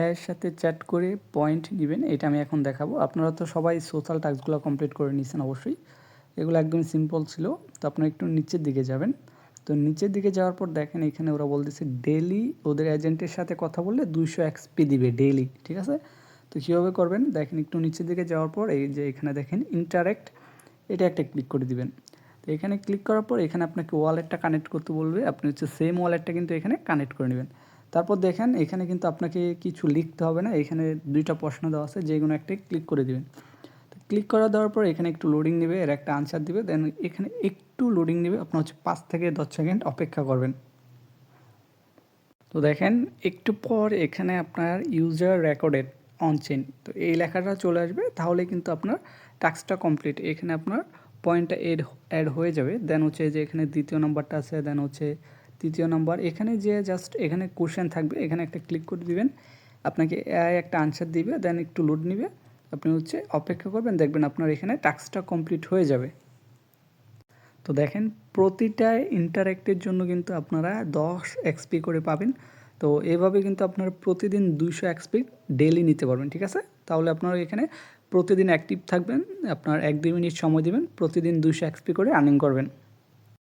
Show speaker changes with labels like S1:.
S1: এর সাথে চ্যাট করে পয়েন্ট নেবেন, এটা আমি এখন দেখাবো। আপনারা তো সবাই সোশ্যাল টাস্কগুলো কমপ্লিট করে নিয়েছেন অবশ্যই, এগুলো একদমই সিম্পল ছিল। তো আপনারা একটু নিচের দিকে যাবেন। তো নিচের দিকে যাওয়ার পর দেখেন এখানে ওরা বলতেছে ডেইলি ওদের এজেন্টের সাথে কথা বললে 200 এক্সপি দিবে ডেইলি, ঠিক আছে? তো কীভাবে করবেন দেখেন, একটু নিচের দিকে যাওয়ার পর এই যে এখানে দেখেন ইন্টারেক্ট, এটা একটা ক্লিক করে দিবেন। তো এখানে ক্লিক করার পর এখানে আপনাকে ওয়ালেটটা কানেক্ট করতে বলবে, আপনি হচ্ছে সেম ওয়ালেটটা কিন্তু এখানে কানেক্ট করে নেবেন। তারপর দেখেন এখানে কিন্তু আপনাকে কিছু লিখতে হবে না, এখানে 2টা প্রশ্ন দেওয়া আছে, যে কোনো একটাই ক্লিক করে দিবেন। তো ক্লিক করা দেওয়ার পর এখানে একটু লোডিং নেবে, এর একটা আনসার দিবে, দেন এখানে একটু লোডিং নেবে, আপনার হচ্ছে 5 থেকে 10 সেকেন্ড অপেক্ষা করবেন। তো দেখেন একটু পর এখানে আপনার ইউজার রেকর্ডেড অন চেইন, তো এই লেখাটা চলে আসবে, তাহলে কিন্তু আপনার টাস্কটা কমপ্লিট। এখানে আপনার পয়েন্টটা অ্যাড হয়ে যাবে। দেন হচ্ছে যে এখানে দ্বিতীয় নাম্বারটা আছে, দেন হচ্ছে তৃতীয় নাম্বার, এখানে যে জাস্ট এখানে কোশ্চেন থাকবে, এখানে একটা ক্লিক করে দিবেন, আপনাকে এআই একটা আনসার দিবে, দেন একটু লোড নেবে, আপনি হচ্ছে অপেক্ষা করবেন, দেখবেন আপনার এখানে টাস্কটা কমপ্লিট হয়ে যাবে। তো দেখেন প্রতিটা ইন্টারেক্টের জন্য কিন্তু আপনারা 10 এক্সপি করে পাবেন। তো এভাবে কিন্তু আপনারা প্রতিদিন 200 এক্সপি ডেইলি নিতে পারবেন, ঠিক আছে? তাহলে আপনারা এখানে প্রতিদিন অ্যাক্টিভ থাকবেন, আপনার 1-2 মিনিট সময় দিবেন, প্রতিদিন 200 এক্সপি করে আর্নিং করবেন।